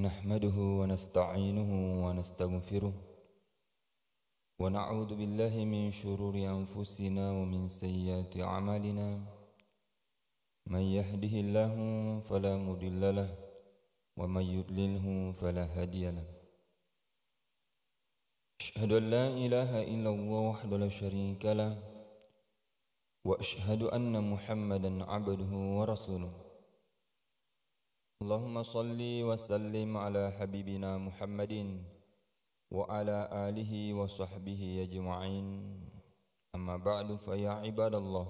نحمده ونستعينه ونستغفره ونعوذ بالله من شرور أنفسنا ومن سيئات أعمالنا. من يهده الله فلا مضل له ومن يضلله فلا هادي له. أشهد أن لا إله إلا الله وحده لا شريك له وأشهد أن محمدا عبده ورسوله. اللهم صل وسلم على حبيبنا محمد وعلى آله وصحبه أجمعين. أما بعد فيا عباد الله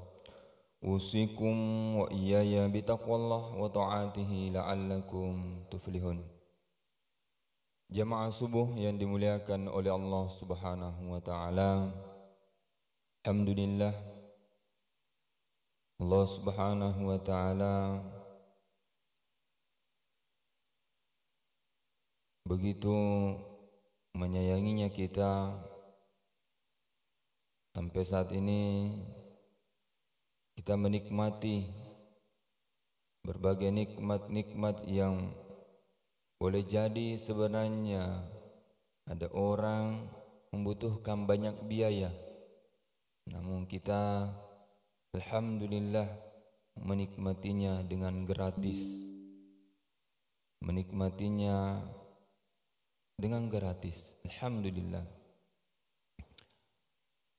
أوصيكم وإياي بتقوى الله وطاعته لعلكم تفلحون. Jamaah subuh yang dimuliakan oleh Allah Subhanahu wa taala. Alhamdulillah, Allah Subhanahu wa taala begitu menyayanginya kita sampai saat ini kita menikmati berbagai nikmat-nikmat yang boleh jadi sebenarnya ada orang membutuhkan banyak biaya, namun kita alhamdulillah menikmatinya dengan gratis, alhamdulillah.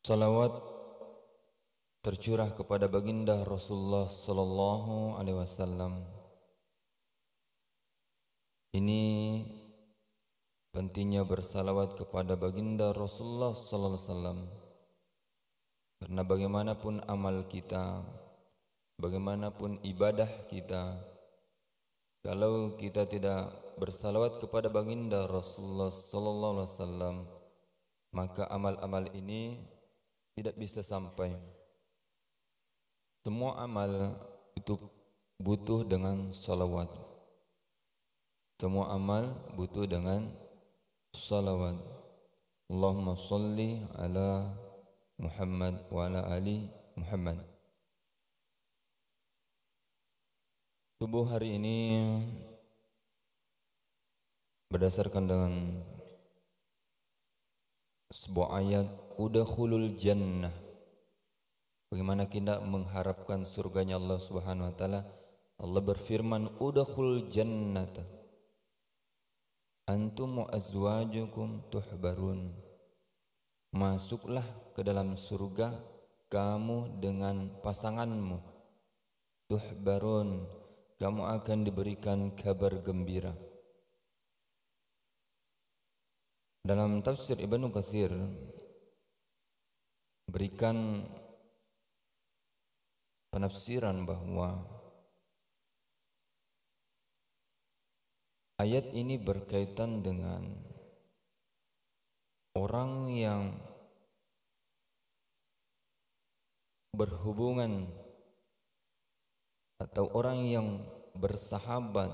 Salawat tercurah kepada baginda Rasulullah sallallahu alaihi wasallam. Ini pentingnya bersalawat kepada baginda Rasulullah sallallahu alaihi wasallam, karena bagaimanapun amal kita, bagaimanapun ibadah kita, kalau kita tidak bersalawat kepada baginda Rasulullah sallallahu alaihi wasallam, maka amal-amal ini tidak bisa sampai. Semua amal itu butuh dengan salawat. Semua amal butuh dengan salawat. Allahumma salli ala Muhammad wa ala ali Muhammad. Subuh hari ini berdasarkan dengan sebuah ayat udkhulul jannah. Bagaimana kita mengharapkan surganya Allah Subhanahu wa taala. Allah berfirman udkhul jannata antum wa azwajukum tuhbarun. Masuklah ke dalam surga kamu dengan pasanganmu. Tuhbarun, kamu akan diberikan kabar gembira. Dalam tafsir Ibnu Katsir berikan penafsiran bahwa ayat ini berkaitan dengan orang yang berhubungan atau orang yang bersahabat,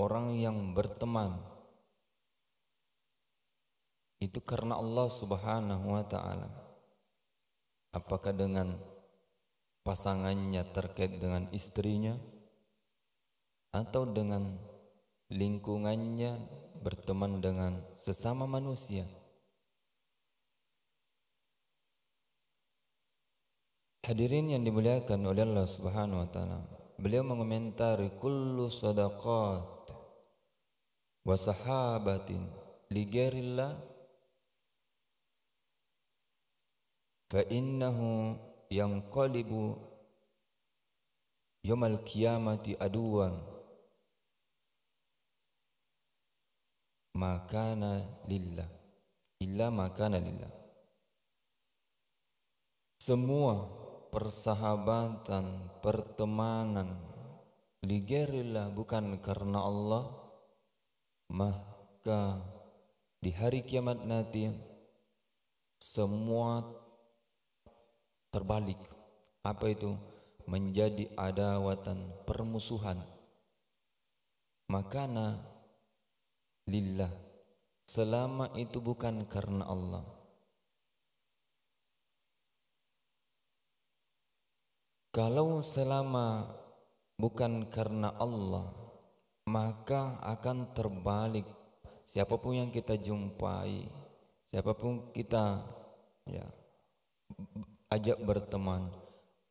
orang yang berteman itu karena Allah Subhanahu wa taala. Apakah dengan pasangannya terkait dengan istrinya, atau dengan lingkungannya berteman dengan sesama manusia. Hadirin yang dimuliakan oleh Allah Subhanahu wa taala, beliau mengomentari kullu sadaqat wa sahabatin li ghairillah fa innahu yanqalibu yaumal qiyamati aduwan makana lillah illa makana lillah. Semua persahabatan, pertemanan li ghairillah, bukan karena Allah, maka di hari kiamat nanti semua terbalik. Apa itu? Menjadi adawatan, permusuhan. Makana lillah, selama itu bukan karena Allah. Kalau selama bukan karena Allah, maka akan terbalik. Siapapun yang kita jumpai, siapapun kita ya ajak berteman,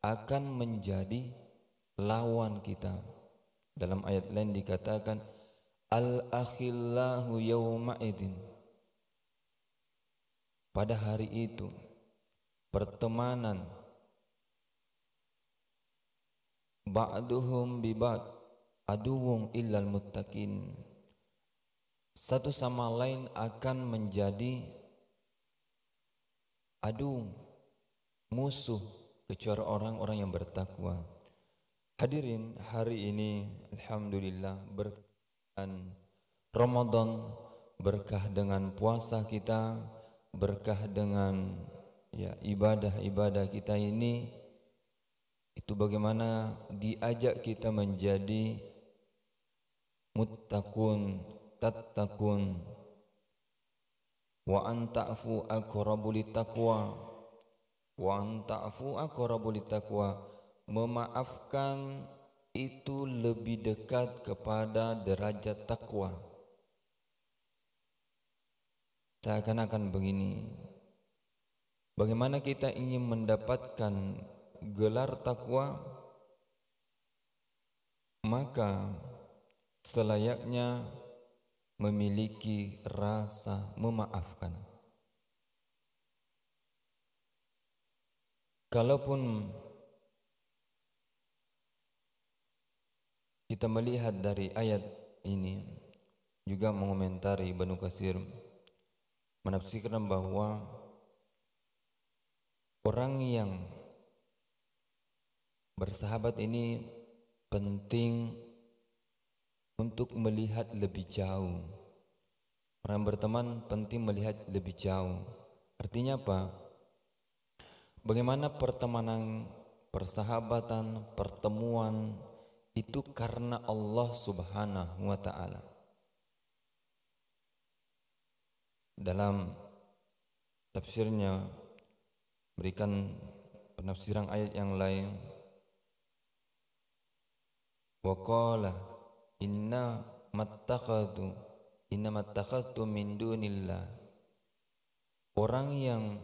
akan menjadi lawan kita. Dalam ayat lain dikatakan al-akhillahu yawma'idin, pada hari itu pertemanan ba'duhum bi ba'd aduwwum illal muttaqin, satu sama lain akan menjadi adu, musuh, kecuali orang-orang yang bertakwa. Hadirin, hari ini alhamdulillah berkah Ramadan, berkah dengan puasa kita, berkah dengan ya ibadah-ibadah kita ini, itu bagaimana diajak kita menjadi muttaqun, tattaqun, wa an ta'fu aqrabu littaqwa, wa an ta'fu aqrabu littaqwa, memaafkan itu lebih dekat kepada derajat takwa. Seakan-akan begini, bagaimana kita ingin mendapatkan gelar takwa, maka selayaknya memiliki rasa memaafkan. Kalaupun kita melihat dari ayat ini, juga mengomentari Ibnu Katsir menafsirkan bahwa orang yang bersahabat ini penting untuk melihat lebih jauh. Orang berteman penting melihat lebih jauh. Artinya apa? Bagaimana pertemanan, persahabatan, pertemuan itu karena Allah Subhanahu wa ta'ala. Dalam tafsirnya berikan penafsiran ayat yang lain, wa qala inna mattakhadtu min dunillah, orang yang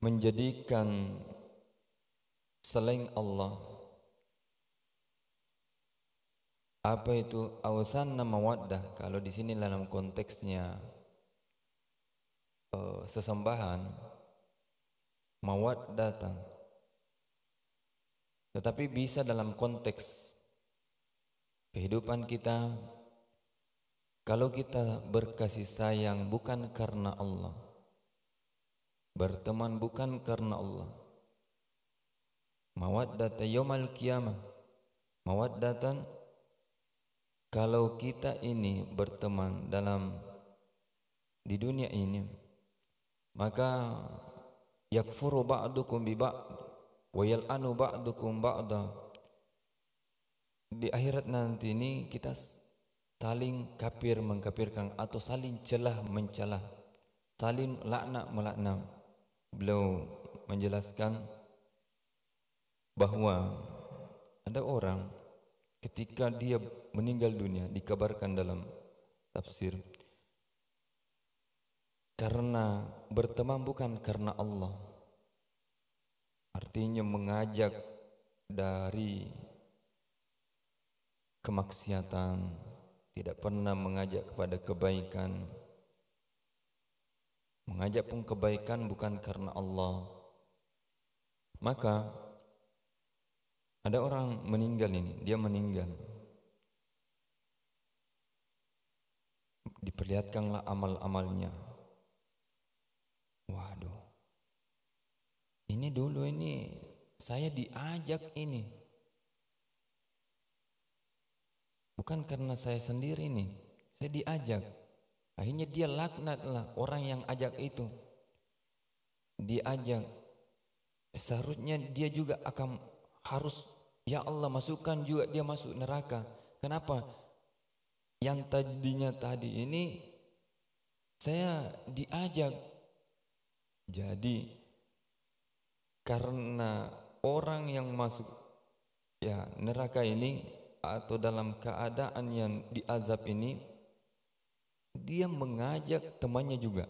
menjadikan selain Allah, apa itu awthanna mawaddah, kalau di sini dalam konteksnya sesembahan, mawaddatan, tetapi bisa dalam konteks kehidupan kita. Kalau kita berkasih sayang bukan karena Allah, berteman bukan karena Allah, mawaddatan yaumal qiyamah, mawaddatan, kalau kita ini berteman dalam di dunia ini, maka yakfuru ba'dukum bi ba'd wa yal'anu ba'dukum ba'da. Di akhirat nanti ini kita saling kafir mengkafirkan atau saling celah mencelah, saling laknat melaknat. Beliau menjelaskan bahwa ada orang ketika dia meninggal dunia, dikabarkan dalam tafsir, karena berteman bukan karena Allah, artinya mengajak dari kemaksiatan, tidak pernah mengajak kepada kebaikan. Mengajak pun kebaikan bukan karena Allah. Maka ada orang meninggal ini, dia meninggal, diperlihatkanlah amal-amalnya. Waduh, ini dulu ini saya diajak ini, bukan karena saya sendiri nih, saya diajak. Akhirnya dia laknatlah orang yang ajak itu. Diajak, seharusnya dia juga akan harus, ya Allah masukkan juga dia masuk neraka. Kenapa? Yang tadinya tadi ini saya diajak. Jadi karena orang yang masuk ya neraka ini atau dalam keadaan yang diazab ini, dia mengajak temannya juga.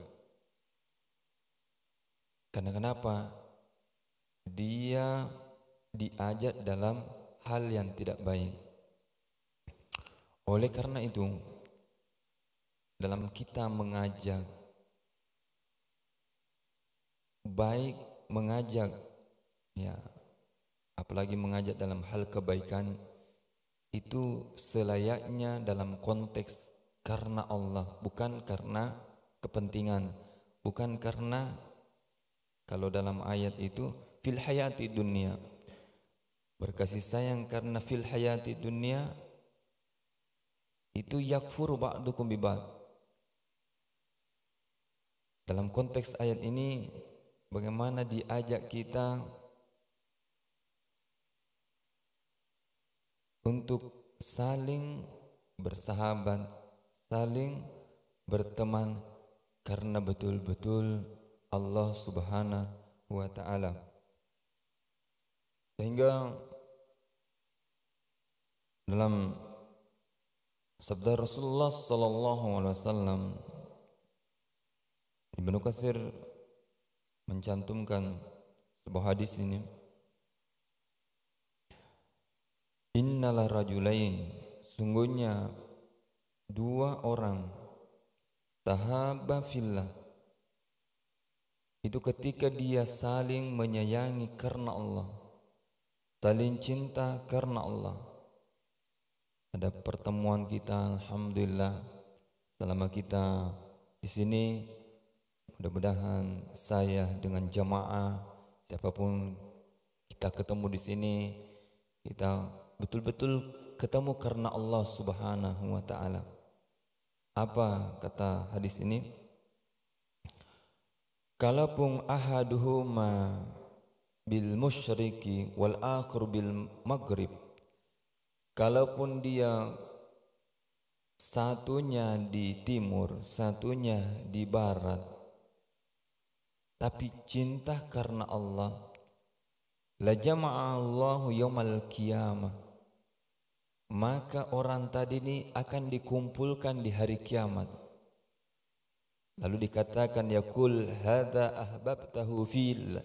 Karena kenapa? Dia diajak dalam hal yang tidak baik. Oleh karena itu, dalam kita mengajak, baik mengajak, ya, apalagi mengajak dalam hal kebaikan, itu selayaknya dalam konteks karena Allah, bukan karena kepentingan, bukan karena, kalau dalam ayat itu fil hayati dunia, berkasih sayang karena fil hayati dunia, itu yakfur ba'dukum bi ba'd. Dalam konteks ayat ini, bagaimana diajak kita untuk saling bersahabat, saling berteman karena betul-betul Allah Subhanahu wa taala. Sehingga dalam sabda Rasulullah sallallahu alaihi wasallam, Ibnu Katsir mencantumkan sebuah hadis ini, innal rajulain, sungguhnya dua orang, tahabba fillah, itu ketika dia saling menyayangi karena Allah, saling cinta karena Allah. Ada pertemuan kita, alhamdulillah, selama kita di sini, mudah-mudahan saya dengan jamaah, siapapun kita ketemu di sini, kita betul-betul ketemu karena Allah Subhanahu wa taala. Apa kata hadis ini? Kalaupun ahaduhuma bil musyriki wal akhir bil maghrib, kalaupun dia satunya di timur, satunya di barat, tapi cinta karena Allah, la jama'a Allahu yaumal qiyamah, maka orang tadi ini akan dikumpulkan di hari kiamat. Lalu dikatakan, yaqul hadza ahbabtahu fil,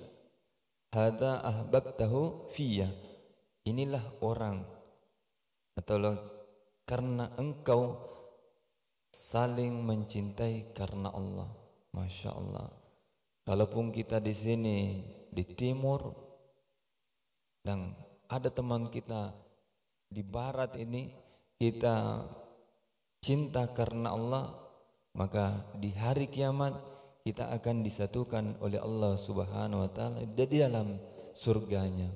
hadza ahbabtahu fiyya, inilah orang, atau karena engkau saling mencintai karena Allah. Masya Allah. Kalaupun kita di sini di timur dan ada teman kita di barat ini, kita cinta karena Allah, maka di hari kiamat kita akan disatukan oleh Allah Subhanahu wa taala di dalam surganya.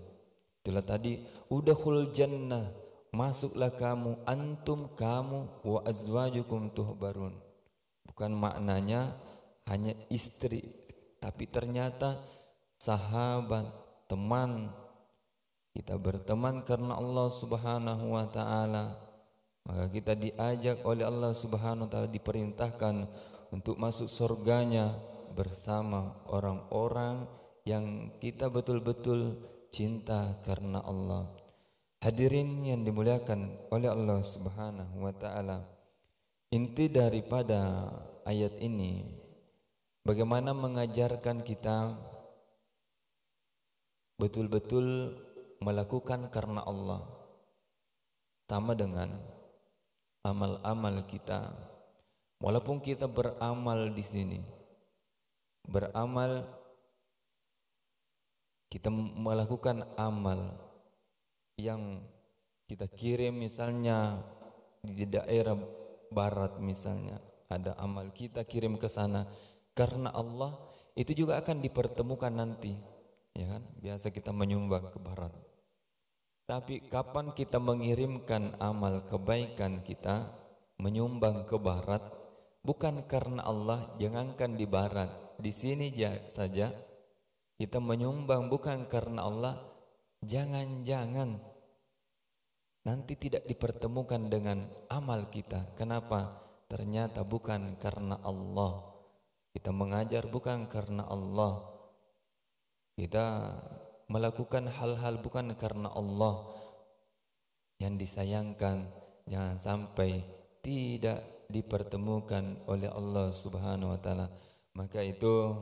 Itulah tadi, udkhul jannah, masuklah kamu, antum, kamu, wa azwajukum tuhbarun. Bukan maknanya hanya istri, tapi ternyata sahabat, teman. Kita berteman karena Allah Subhanahu wa taala, maka kita diajak oleh Allah Subhanahu wa taala, diperintahkan untuk masuk surganya bersama orang-orang yang kita betul-betul cinta karena Allah. Hadirin yang dimuliakan oleh Allah Subhanahu wa taala, inti daripada ayat ini bagaimana mengajarkan kita betul-betul melakukan karena Allah, sama dengan amal-amal kita. Walaupun kita beramal di sini, beramal, kita melakukan amal yang kita kirim, misalnya di daerah barat misalnya, ada amal kita kirim ke sana karena Allah, itu juga akan dipertemukan nanti, ya kan? Biasa kita menyumbang ke barat. Tapi kapan kita mengirimkan amal kebaikan kita, menyumbang ke barat, bukan karena Allah, jangankan di barat, di sini saja kita menyumbang bukan karena Allah, jangan-jangan nanti tidak dipertemukan dengan amal kita. Kenapa? Ternyata bukan karena Allah. Kita mengajar bukan karena Allah, kita melakukan hal-hal bukan karena Allah, yang disayangkan jangan sampai tidak dipertemukan oleh Allah Subhanahu wa taala. Maka itu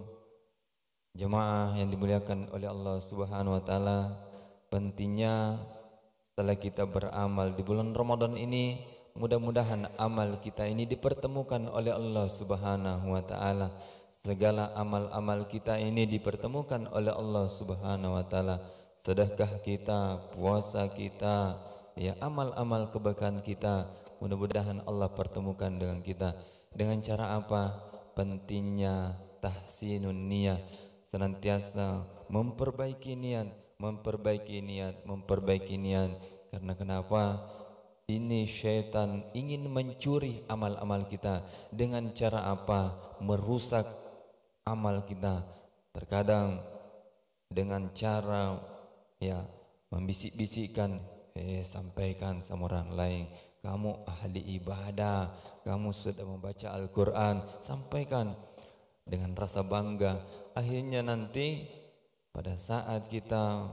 jemaah yang dimuliakan oleh Allah Subhanahu wa taala, pentingnya setelah kita beramal di bulan Ramadan ini, mudah-mudahan amal kita ini dipertemukan oleh Allah Subhanahu wa taala. Segala amal-amal kita ini dipertemukan oleh Allah Subhanahu wa taala. Sedekah kita, puasa kita, ya amal-amal kebaikan kita, mudah-mudahan Allah pertemukan dengan kita. Dengan cara apa? Pentingnya tahsinun niyah, senantiasa memperbaiki niat, memperbaiki niat, memperbaiki niat. Karena kenapa? Ini syaitan ingin mencuri amal-amal kita. Dengan cara apa? Merusak amal kita. Terkadang dengan cara ya membisik-bisikkan, sampaikan sama orang lain, kamu ahli ibadah, kamu sudah membaca Al-Quran, sampaikan dengan rasa bangga. Akhirnya nanti pada saat kita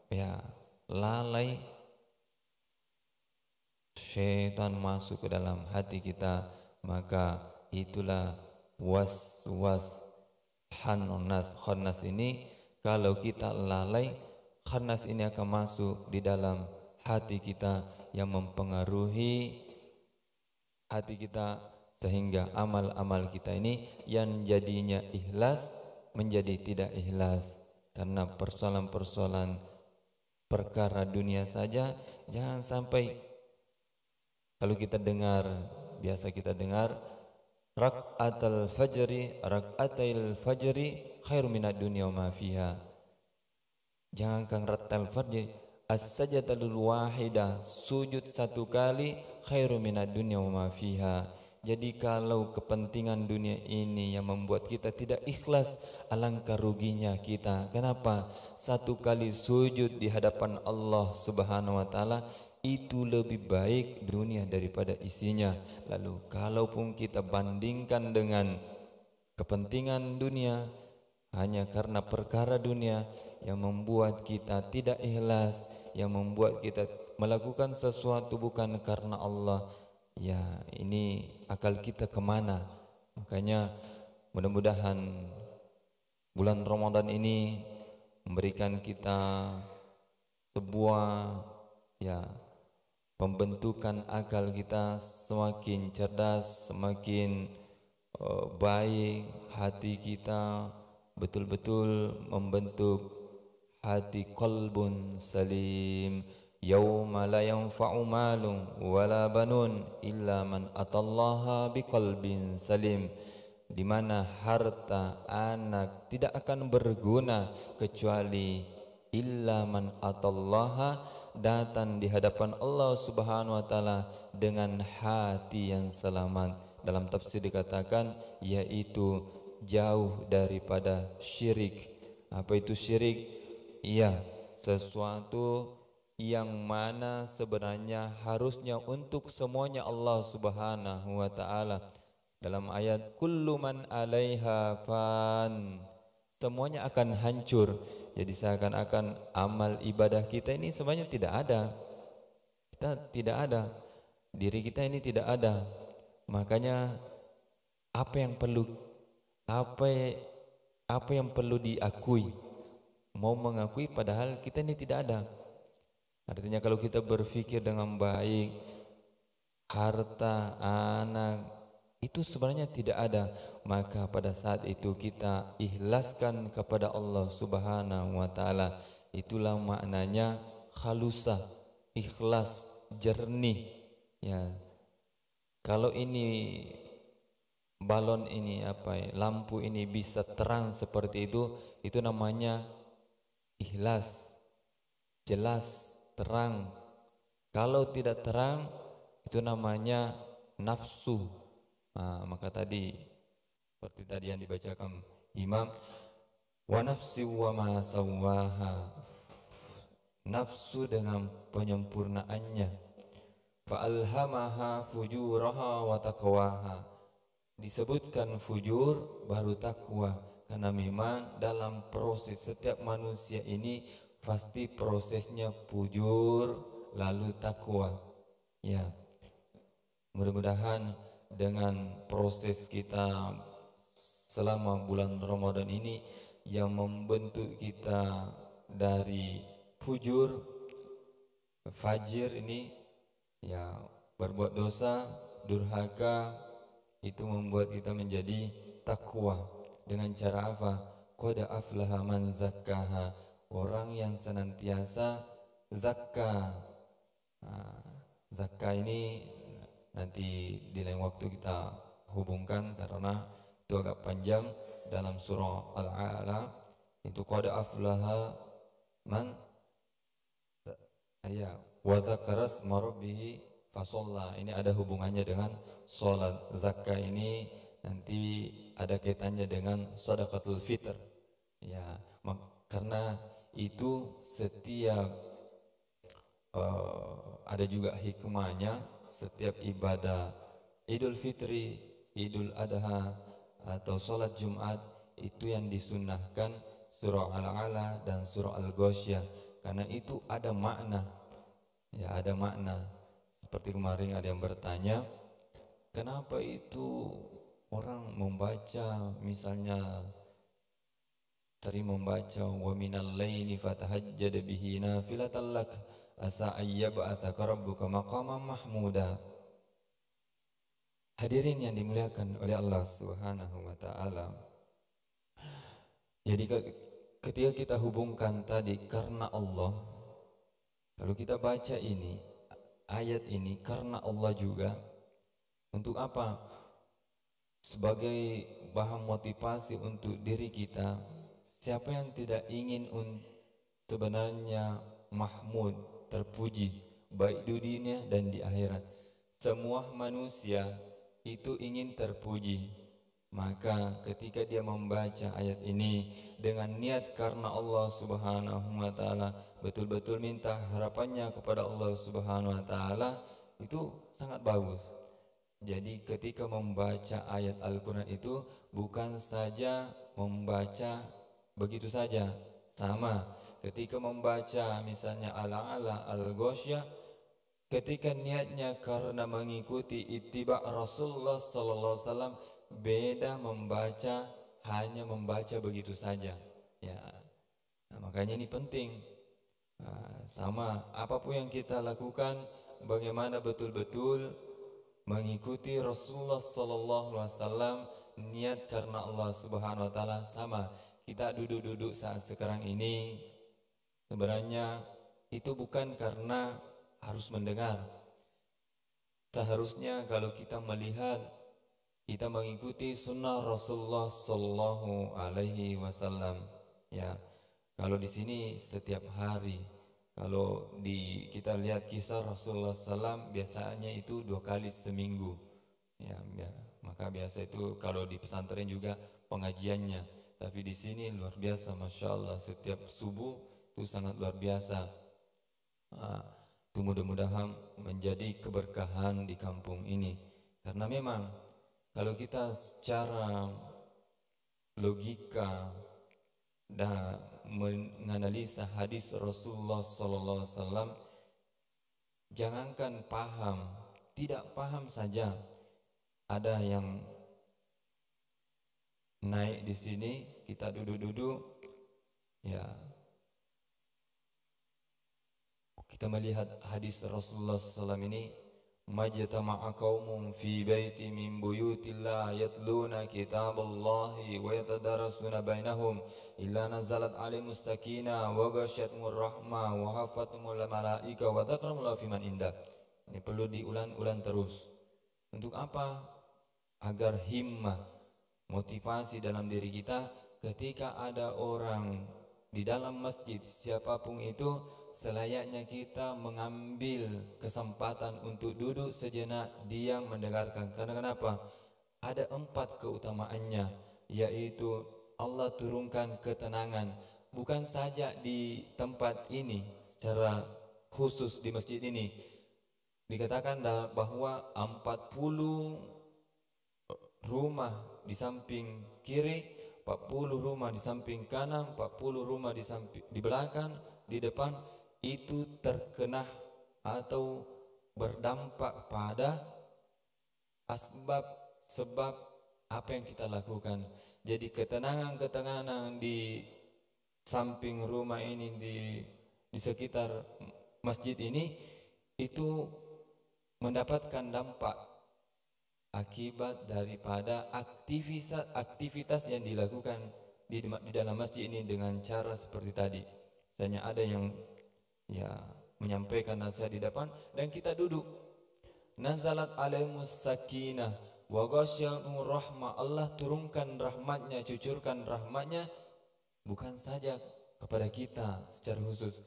ya lalai, syaitan masuk ke dalam hati kita, maka itulah was-was khannas ini. Kalau kita lalai, khannas ini akan masuk di dalam hati kita yang mempengaruhi hati kita, sehingga amal-amal kita ini yang jadinya ikhlas menjadi tidak ikhlas. Karena persoalan-persoalan perkara dunia saja, jangan sampai kalau kita dengar, biasa kita dengar rak'atal fajri khairu minad dunya wa ma fiha. Jangankan rak'atal fajri, as-sajdatul wahidah, sujud satu kali khairu minad dunya wa ma fiha. Jadi kalau kepentingan dunia ini yang membuat kita tidak ikhlas, alangkah ruginya kita. Kenapa? Satu kali sujud di hadapan Allah Subhanahu wa taala itu lebih baik dunia daripada isinya. Lalu kalaupun kita bandingkan dengan kepentingan dunia, hanya karena perkara dunia yang membuat kita tidak ikhlas, yang membuat kita melakukan sesuatu bukan karena Allah, ya ini akal kita kemana? Makanya mudah-mudahan bulan Ramadan ini memberikan kita sebuah ya pembentukan akal kita semakin cerdas, semakin baik. Hati kita betul-betul membentuk hati qalbun salim. Yauma la yanfa'u malun wala banun illa man atallaha biqalbin salim. Di mana harta, anak tidak akan berguna kecuali illa man atallaha, datang di hadapan Allah Subhanahu wa taala dengan hati yang selamat. Dalam tafsir dikatakan yaitu jauh daripada syirik. Apa itu syirik? Iya, sesuatu yang mana sebenarnya harusnya untuk semuanya Allah Subhanahu wa taala. Dalam ayat kullu man 'alaiha fan, semuanya akan hancur. Jadi seakan-akan amal ibadah kita ini sebenarnya tidak ada. Kita tidak ada. Diri kita ini tidak ada. Makanya apa yang perlu apa yang perlu diakui? Mau mengakui padahal kita ini tidak ada. Artinya kalau kita berpikir dengan baik, harta, anak itu sebenarnya tidak ada, maka pada saat itu kita ikhlaskan kepada Allah Subhanahu wa taala. Itulah maknanya khalusah, ikhlas, jernih. Ya. Kalau ini balon ini lampu ini bisa terang seperti itu namanya ikhlas, jelas, terang. Kalau tidak terang, itu namanya nafsu. Maka tadi seperti tadi yang dibacakan Imam, wa nafsi wa ma sawwaha, nafsu dengan penyempurnaannya, fa alhamaha fujuraha wa taqwaha. Disebutkan fujur baru takwa, karena memang dalam proses setiap manusia ini pasti prosesnya fujur, lalu takwa. Ya, mudah-mudahan dengan proses kita selama bulan Ramadan ini yang membentuk kita dari fujur, fajir ini, ya, berbuat dosa, durhaka, itu membuat kita menjadi takwa. Dengan cara apa? Qad aflaha man zakkaha, orang yang senantiasa zakka. Nah, zakka ini nanti di lain waktu kita hubungkan karena itu agak panjang. Dalam surah Al-A'la itu qad aflaha man, ya, wa dzakara asma rabbih fasalla. Ini ada hubungannya dengan salat. Zakah ini nanti ada kaitannya dengan sedekatul fitr. Ya, karena itu setiap ada juga hikmahnya. Setiap ibadah Idul Fitri, Idul Adha atau sholat Jumat itu yang disunnahkan surah Al-A'la dan surah Al-Ghasyiyah, karena itu ada makna. Ya, ada makna. Seperti kemarin ada yang bertanya, kenapa itu orang membaca, misalnya sering membaca wa minal laili fatahajjad bihi nafilatan lak asa ayyab'atsaka rabbuka maqaman mahmuda. Hadirin yang dimuliakan oleh Allah Subhanahu wa taala. Jadi ketika kita hubungkan tadi karena Allah, kalau kita baca ini ayat ini karena Allah juga, untuk apa? Sebagai bahan motivasi untuk diri kita. Siapa yang tidak ingin sebenarnya mahmud, terpuji, baik di dunia dan di akhirat. Semua manusia itu ingin terpuji. Maka ketika dia membaca ayat ini dengan niat karena Allah Subhanahu wa taala, betul-betul minta harapannya kepada Allah Subhanahu wa taala, itu sangat bagus. Jadi ketika membaca ayat Al-Quran itu bukan saja membaca begitu saja. Sama ketika membaca misalnya Al-A'la, Al-Ghasyiyah, ketika niatnya karena mengikuti ittiba Rasulullah sallallahu alaihi wasallam, beda membaca hanya membaca begitu saja. Ya, nah, makanya ini penting. Sama apapun yang kita lakukan, bagaimana betul-betul mengikuti Rasulullah sallallahu alaihi wasallam, niat karena Allah Subhanahu wa taala. Sama kita duduk-duduk saat sekarang ini, sebenarnya itu bukan karena harus mendengar. Seharusnya kalau kita melihat, kita mengikuti sunnah Rasulullah sallallahu alaihi wasallam. Ya, kalau di sini setiap hari, kalau kita lihat kisah Rasulullah SAW, biasanya itu 2 kali seminggu. Ya, maka biasa itu kalau di pesantren juga pengajiannya. Tapi di sini luar biasa, masya Allah, setiap subuh itu sangat luar biasa. Itu mudah-mudahan menjadi keberkahan di kampung ini. Karena memang kalau kita secara logika dan menganalisa hadis Rasulullah SAW, jangankan paham, tidak paham saja ada yang naik di sini, kita duduk-duduk, ya, kita melihat hadis Rasulullah SAW ini, majtama'a qaumun fi baiti min buyutillah yatluna kitaballahi wa yatadarasuna bainahum illa nazalat alaihimus sakinah wa ghasyiyatuhumur rahmah wa hafathumul malaika wa dzakramullah fi man indah. Ini perlu diulang-ulang terus. Untuk apa? Agar himmah, motivasi dalam diri kita ketika ada orang di dalam masjid, siapapun itu, selayaknya kita mengambil kesempatan untuk duduk sejenak, diam mendengarkan. Karena kenapa? Ada 4 keutamaannya, yaitu Allah turunkan ketenangan, bukan saja di tempat ini secara khusus di masjid ini. Dikatakan bahwa 40 rumah di samping kiri, 40 rumah di samping kanan, 40 rumah di belakang, di depan, itu terkena atau berdampak pada asbab sebab apa yang kita lakukan. Jadi ketenangan-ketenangan di samping rumah ini, di sekitar masjid ini, itu mendapatkan dampak akibat daripada aktivitas yang dilakukan di dalam masjid ini dengan cara seperti tadi. Misalnya ada yang ya menyampaikan nasihat di depan dan kita duduk. Nazalat alaihimus sakinah wa ghasyiyahumur rahmah. Allah turunkan rahmatnya, cucurkan rahmatnya bukan saja kepada kita secara khusus,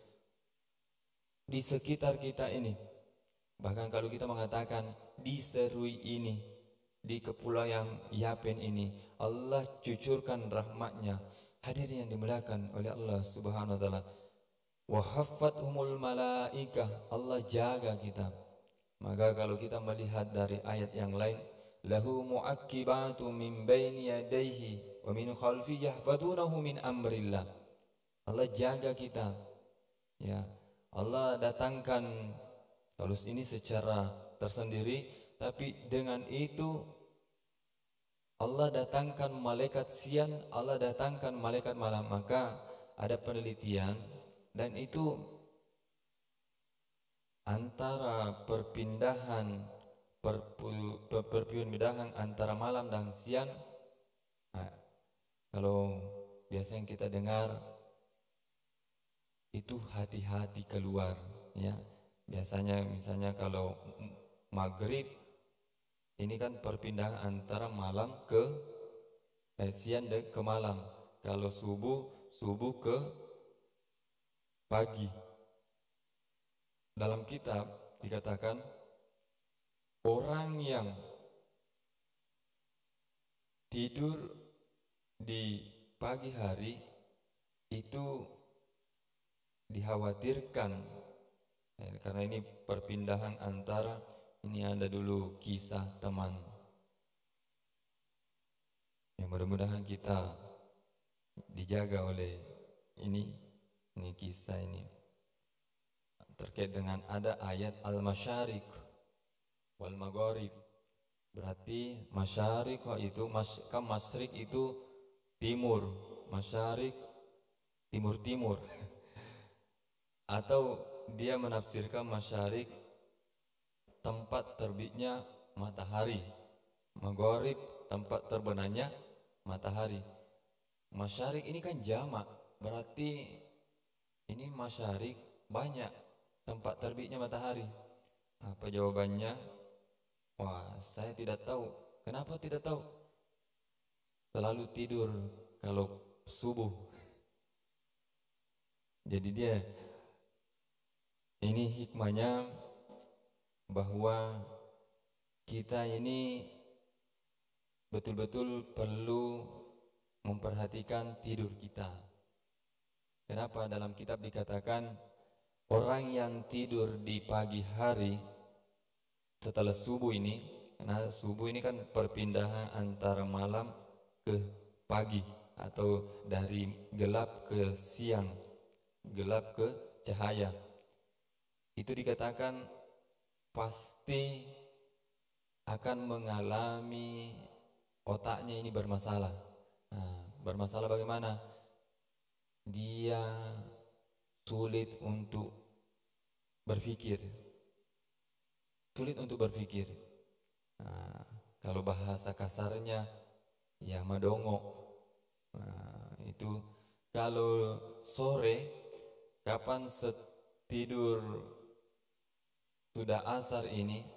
di sekitar kita ini. Bahkan kalau kita mengatakan di Serui ini, di kepulauan Yapen ini, Allah cucurkan rahmatnya. Hadirin yang dimuliakan oleh Allah Subhanahu wa taala. Wa haffathumul malaikah, Allah jaga kita. Maka kalau kita melihat dari ayat yang lain, lahu muakkibatu min baini yadayhi wa min khalfihi yahfazunahu min amrillah. Allah jaga kita. Ya, Allah datangkan, kalau ini secara tersendiri, tapi dengan itu Allah datangkan malaikat siang, Allah datangkan malaikat malam. Maka ada penelitian, dan itu antara perpindahan antara malam dan siang. Nah, kalau biasa yang kita dengar itu hati-hati keluar, ya. Biasanya misalnya kalau maghrib ini kan perpindahan antara malam ke siang dan ke malam. Kalau subuh ke pagi. Dalam kitab dikatakan orang yang tidur di pagi hari itu dikhawatirkan, karena ini perpindahan antara, ini ada dulu kisah teman yang mudah-mudahan kita dijaga oleh ini kisah ini terkait dengan ada ayat al-masyariq wal magharib. Berarti masyariq itu masyriq itu timur, masyariq timur-timur. Atau dia menafsirkan masyariq tempat terbitnya matahari, magharib tempat terbenamnya matahari. Masyariq ini kan jamak, berarti ini masyariq banyak tempat terbitnya matahari. Apa jawabannya? Wah, saya tidak tahu. Kenapa tidak tahu? Selalu tidur kalau subuh. Jadi dia, ini hikmahnya bahwa kita ini betul-betul perlu memperhatikan tidur kita. Kenapa dalam kitab dikatakan orang yang tidur di pagi hari setelah subuh ini, karena subuh ini kan perpindahan antara malam ke pagi atau dari gelap ke siang, gelap ke cahaya. Itu dikatakan pasti akan mengalami otaknya ini bermasalah. Nah, bermasalah bagaimana? Dia sulit untuk berpikir. Sulit untuk berpikir. Nah, kalau bahasa kasarnya ya madongo. Nah, itu kalau sore kapan tidur sudah asar ini,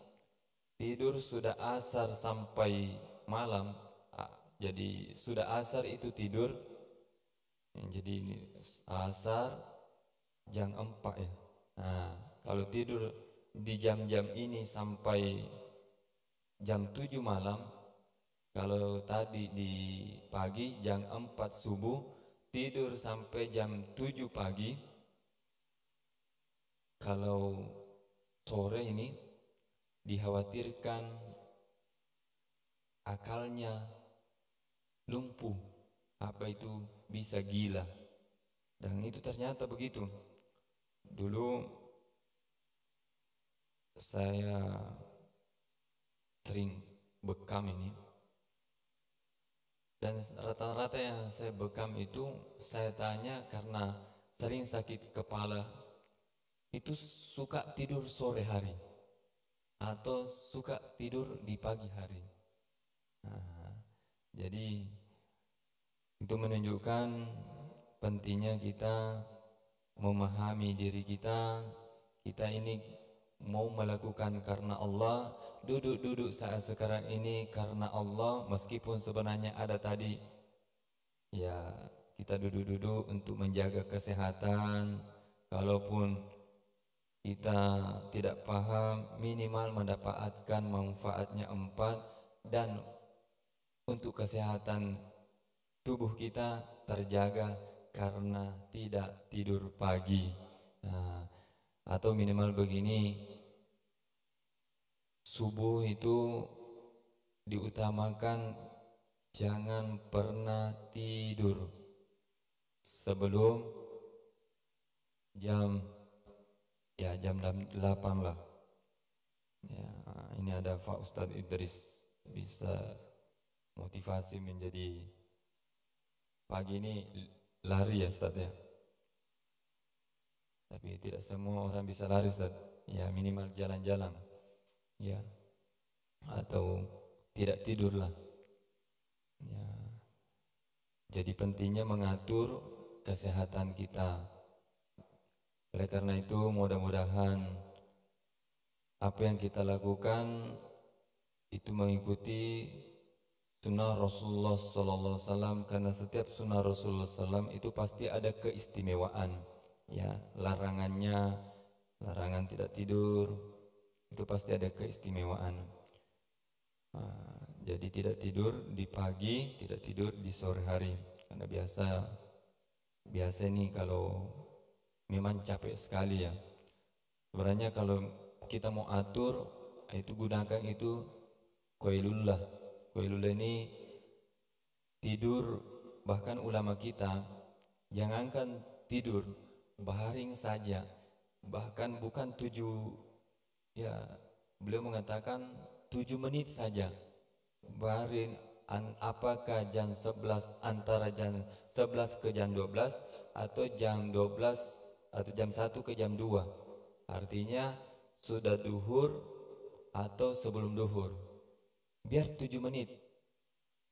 tidur sudah asar sampai malam, jadi sudah asar itu tidur, jadi ini asar jam 4 ya. Nah, kalau tidur di jam-jam ini sampai jam 7 malam, kalau tadi di pagi jam 4 subuh, tidur sampai jam 7 pagi. Kalau sore ini dikhawatirkan akalnya lumpuh, apa itu bisa gila. Dan itu ternyata begitu. Dulu saya sering bekam ini, dan rata-rata yang saya bekam itu saya tanya karena sering sakit kepala, itu suka tidur sore hari atau suka tidur di pagi hari. Nah, jadi itu menunjukkan pentingnya kita memahami diri kita. Kita ini mau melakukan karena Allah, duduk-duduk saat sekarang ini karena Allah, meskipun sebenarnya ada tadi ya kita duduk-duduk untuk menjaga kesehatan. Kalaupun kita tidak paham, minimal mendapatkan manfaatnya 4, dan untuk kesehatan tubuh kita terjaga karena tidak tidur pagi. Nah, atau minimal begini, subuh itu diutamakan, jangan pernah tidur sebelum jam 8 lah. Ya, ini ada Pak Ustadz Idris, bisa motivasi menjadi pagi ini lari ya Ustadz ya. Tapi tidak semua orang bisa lari Ustadz. Ya minimal jalan-jalan. Ya. Atau tidak tidurlah. Ya. Jadi pentingnya mengatur kesehatan kita. Oleh karena itu mudah-mudahan apa yang kita lakukan itu mengikuti sunnah Rasulullah SAW, karena setiap sunnah Rasulullah SAW itu pasti ada keistimewaan. Ya, larangannya, larangan tidak tidur itu pasti ada keistimewaan. Jadi tidak tidur di pagi, tidak tidur di sore hari, karena biasa nih kalau memang capek sekali ya. Sebenarnya kalau kita mau atur itu gunakan itu qailullah. Qailullah ini tidur, bahkan ulama kita jangankan tidur, baring saja, bahkan bukan 7, ya beliau mengatakan 7 menit saja baring. Apakah jam 11, antara jam 11 ke jam 12 atau jam 12 atau jam 1 ke jam 2, artinya sudah duhur atau sebelum duhur, biar 7 menit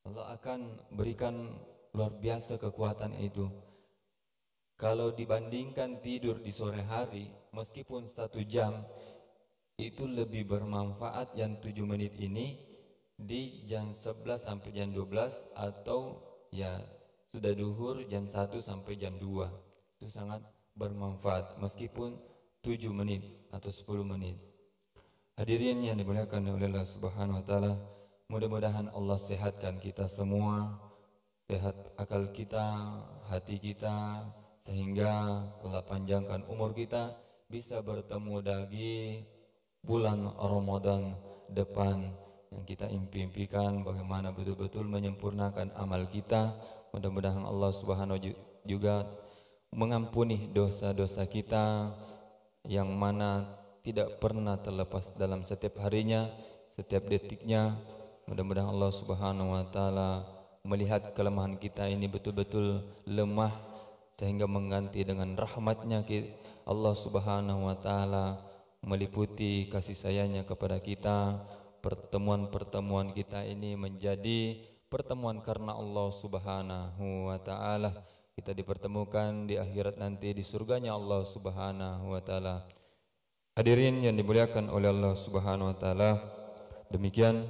Allah akan berikan luar biasa kekuatan itu. Kalau dibandingkan tidur di sore hari, meskipun 1 jam, itu lebih bermanfaat yang 7 menit ini di jam 11 sampai jam 12, atau ya sudah duhur jam 1 sampai jam 2. Itu sangat bermanfaat meskipun 7 menit atau 10 menit. Hadirin yang dimuliakan oleh Allah Subhanahu wa taala, mudah-mudahan Allah sehatkan kita semua, sehat akal kita, hati kita, sehingga Allah panjangkan umur kita, bisa bertemu lagi bulan Ramadan depan yang kita impikan bagaimana betul-betul menyempurnakan amal kita. Mudah-mudahan Allah Subhanahu juga mengampuni dosa-dosa kita yang mana tidak pernah terlepas dalam setiap harinya, setiap detiknya. Mudah-mudahan Allah Subhanahu wa taala melihat kelemahan kita ini betul-betul lemah, sehingga mengganti dengan rahmatnya Allah Subhanahu wa taala meliputi kasih sayangnya kepada kita. Pertemuan-pertemuan kita ini menjadi pertemuan karena Allah Subhanahu wa taala. Kita dipertemukan di akhirat nanti di surganya Allah Subhanahu wa taala. Hadirin yang dimuliakan oleh Allah Subhanahu wa taala, demikian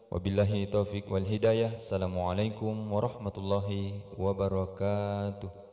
wabillahi taufik wal hidayah. Assalamualaikum warahmatullahi wabarakatuh.